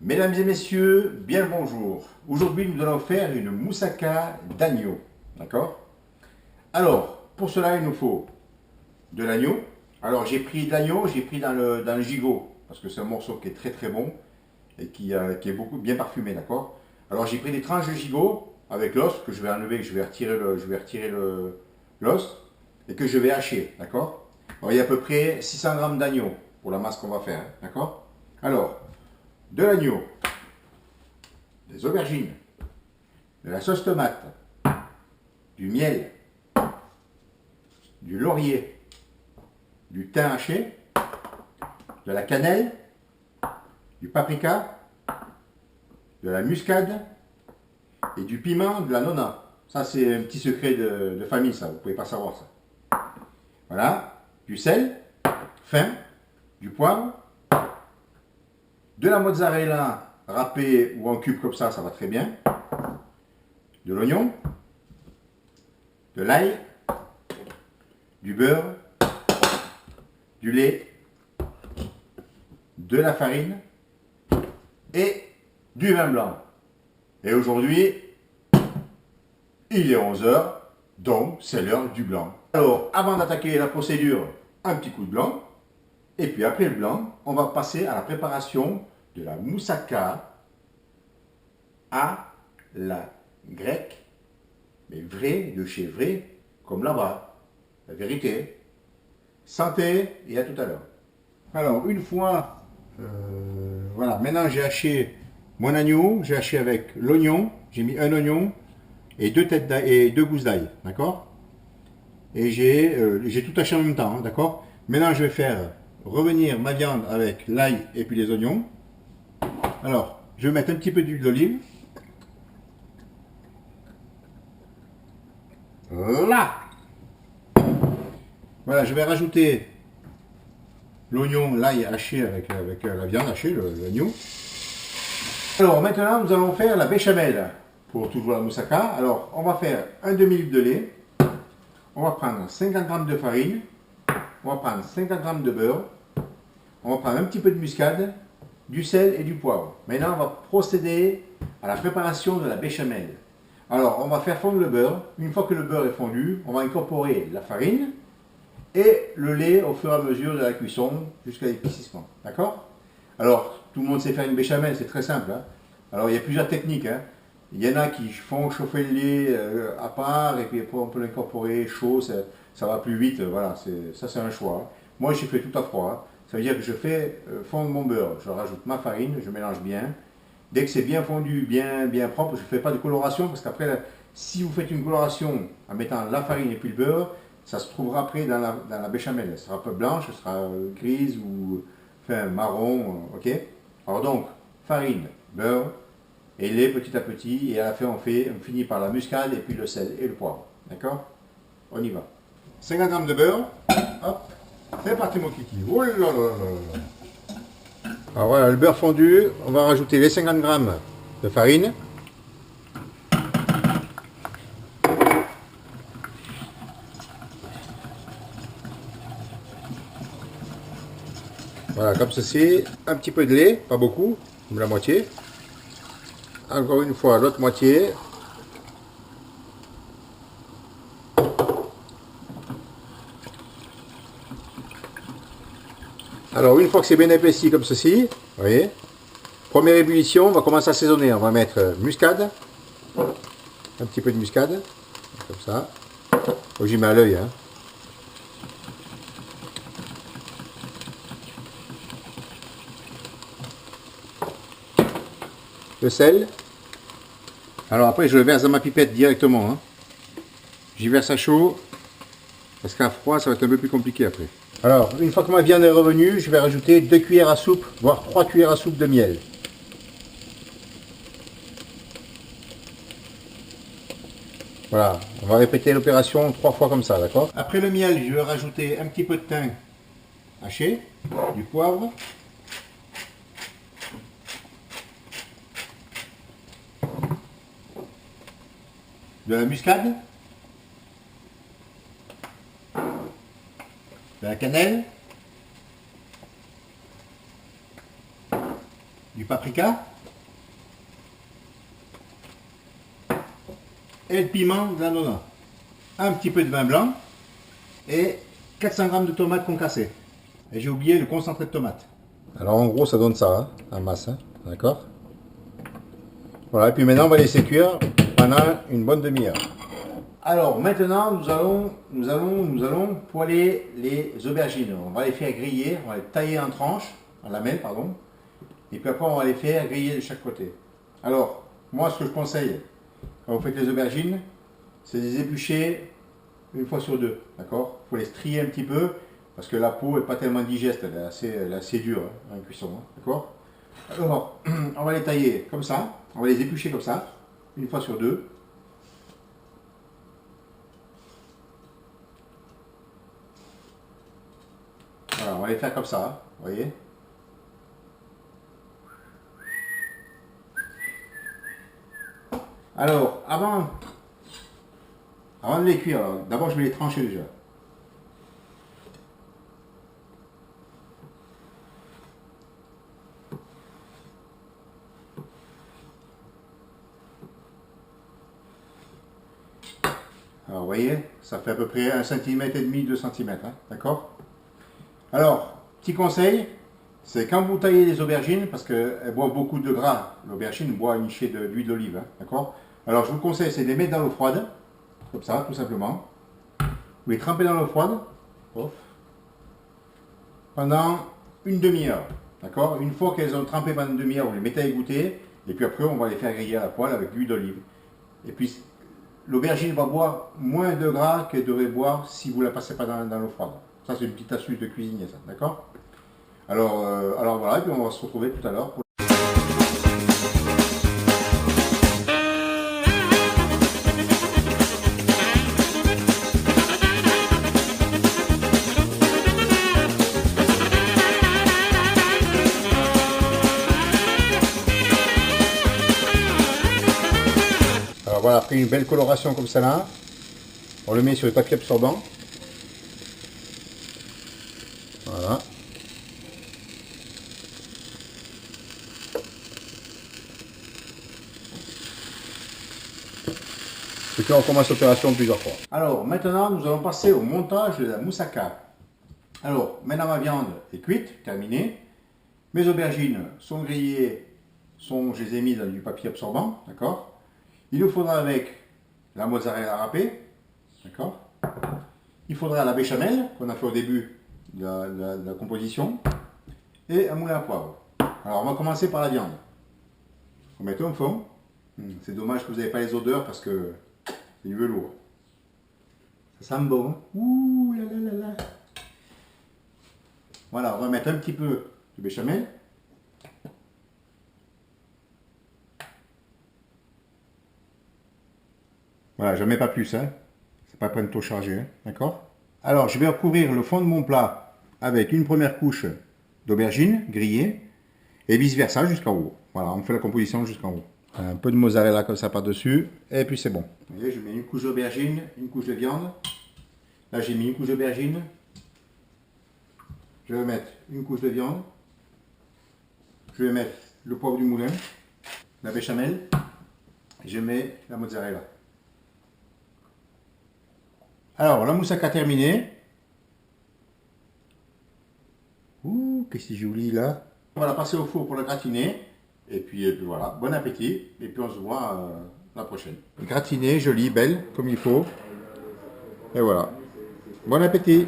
Mesdames et messieurs, bien le bonjour. Aujourd'hui, nous allons faire une moussaka d'agneau. D'accord? Alors, pour cela, il nous faut de l'agneau. Alors, j'ai pris de l'agneau, j'ai pris dans le gigot, parce que c'est un morceau qui est très très bon et qui est beaucoup bien parfumé. D'accord? Alors, j'ai pris des tranches de gigot avec l'os que je vais enlever, que je vais retirer l'os et que je vais hacher. D'accord? Alors, il y a à peu près 600 grammes d'agneau pour la masse qu'on va faire. D'accord? Alors, de l'agneau, des aubergines, de la sauce tomate, du miel, du laurier, du thym haché, de la cannelle, du paprika, de la muscade et du piment de la nona. Ça, c'est un petit secret de famille, ça. Vous ne pouvez pas savoir ça. Voilà. Du sel fin, du poivre, de la mozzarella râpée ou en cube comme ça va très bien. De l'oignon, de l'ail, du beurre, du lait, de la farine et du vin blanc. Et aujourd'hui, il est 11 h, donc c'est l'heure du blanc. Alors, avant d'attaquer la procédure, un petit coup de blanc. Et puis après le blanc, on va passer à la préparation de la moussaka à la grecque, mais vrai de chez vrai, comme là-bas. La vérité. Santé et à tout à l'heure. Alors, une fois, voilà, maintenant j'ai haché mon agneau, j'ai haché avec l'oignon, j'ai mis un oignon et deux têtes d'ail et deux gousses d'ail, d'accord? Et j'ai tout haché en même temps, hein, d'accord? Maintenant je vais faire revenir ma viande avec l'ail et puis les oignons. Alors, je vais mettre un petit peu d'huile d'olive. Là! Voilà, je vais rajouter l'oignon, l'ail haché avec la viande hachée, l'agneau. Alors maintenant, nous allons faire la béchamel pour toujours la moussaka. Alors, on va faire un demi-litre de lait. On va prendre 50 g de farine. On va prendre 50 g de beurre. On va prendre un petit peu de muscade, du sel et du poivre. Maintenant, on va procéder à la préparation de la béchamel. Alors, on va faire fondre le beurre. Une fois que le beurre est fondu, on va incorporer la farine et le lait au fur et à mesure de la cuisson jusqu'à l'épaississement. D'accord? Alors, tout le monde sait faire une béchamel, c'est très simple. Hein. Alors, il y a plusieurs techniques. Hein. Il y en a qui font chauffer le lait à part et puis après on peut l'incorporer chaud, ça va plus vite. Voilà, ça c'est un choix. Hein. Moi, j'ai fait tout à froid. Hein. Ça veut dire que je fais fondre mon beurre. Je rajoute ma farine, je mélange bien. Dès que c'est bien fondu, bien propre, je ne fais pas de coloration parce qu'après, si vous faites une coloration en mettant la farine et puis le beurre, ça se trouvera après dans la béchamel. Elle sera un peu blanche, elle sera grise ou enfin, marron, ok? Alors donc, farine, beurre et lait petit à petit, et à la fin on finit par la muscade et puis le sel et le poivre, d'accord? On y va. 50 g de beurre, hop, c'est parti mon kiki. Oh là là là là. Alors voilà, le beurre fondu, on va rajouter les 50 g de farine. Voilà, comme ceci, un petit peu de lait, pas beaucoup, comme la moitié. Encore une fois, l'autre moitié. Alors, une fois que c'est bien épaissi comme ceci, vous voyez, première ébullition, on va commencer à assaisonner. On va mettre muscade, un petit peu de muscade, comme ça. Oh, j'y mets à l'œil, hein. Le sel. Alors après, je le verse dans ma pipette directement. Hein. J'y verse à chaud, parce qu'à froid, ça va être un peu plus compliqué après. Alors, une fois que ma viande est revenue, je vais rajouter 2 cuillères à soupe, voire 3 cuillères à soupe de miel. Voilà, on va répéter l'opération 3 fois comme ça, d'accord? Après le miel, je vais rajouter un petit peu de thym haché, du poivre, de la muscade, de la cannelle, du paprika, et le piment dedans. Un petit peu de vin blanc et 400 g de tomates concassées. Et j'ai oublié le concentré de tomate. Alors en gros ça donne ça, hein, en masse, hein, d'accord? Voilà, et puis maintenant on va laisser cuire pendant une bonne demi-heure. Alors maintenant nous allons poêler les aubergines. On va les faire griller, on va les tailler en tranches, en lamelles pardon. Et puis après on va les faire griller de chaque côté. Alors moi ce que je conseille quand vous faites les aubergines, c'est de les éplucher une fois sur deux, d'accord? Il faut les strier un petit peu, parce que la peau n'est pas tellement digeste, elle est assez dure hein, en cuisson, hein, d'accord? Alors, on va les tailler comme ça, on va les éplucher comme ça, une fois sur deux. Voilà, on va les faire comme ça, vous voyez? Alors, avant de les cuire, d'abord je vais les trancher déjà. Alors vous voyez, ça fait à peu près 1,5 cm, 2 cm, hein, d'accord? Alors, petit conseil, c'est quand vous taillez les aubergines, parce qu'elles boivent beaucoup de gras, l'aubergine boit une chier d'huile d'olive, hein, d'accord? Alors je vous conseille, c'est de les mettre dans l'eau froide, comme ça, tout simplement. Vous les trempez dans l'eau froide, pendant une demi-heure, d'accord? Une fois qu'elles ont trempé pendant une demi-heure, vous les mettez à égoutter, et puis après on va les faire griller à la poêle avec l'huile d'olive. Et puis l'aubergine va boire moins de gras qu'elle devrait boire si vous ne la passez pas dans l'eau froide. Ça c'est une petite astuce de cuisinier, ça, d'accord? Alors voilà, et puis on va se retrouver tout à l'heure pour... Alors voilà, après une belle coloration comme ça là, on le met sur le papier absorbant. Voilà. Et puis on recommence l'opération plusieurs fois. Alors maintenant nous allons passer au montage de la moussaka. Alors maintenant ma viande est cuite, terminée. Mes aubergines sont grillées, je les ai mis dans du papier absorbant, d'accord? Il nous faudra avec la mozzarella râpée, d'accord? Il faudra la béchamel qu'on a fait au début de la composition et un moulin à poivre. Alors on va commencer par la viande. On met tout au fond. C'est dommage que vous n'avez pas les odeurs parce que c'est du velours. Ça sent bon. Ouh là là là là. Voilà, on va mettre un petit peu de béchamel. Voilà, je ne mets pas plus, hein. C'est pas trop chargé, hein. D'accord? Alors, je vais recouvrir le fond de mon plat avec une première couche d'aubergine grillée et vice versa jusqu'en haut. Voilà, on fait la composition jusqu'en haut. Un peu de mozzarella comme ça par-dessus et puis c'est bon. Vous voyez, je mets une couche d'aubergine, une couche de viande. Là, j'ai mis une couche d'aubergine. Je vais mettre une couche de viande. Je vais mettre le poivre du moulin, la béchamel. Et je mets la mozzarella. Alors, la moussaka terminée. Ouh, qu'est-ce que c'est joli là. On va la passer au four pour la gratiner. Et puis voilà, bon appétit. Et puis on se voit la prochaine. Gratinée, jolie, belle, comme il faut. Et voilà. Bon appétit.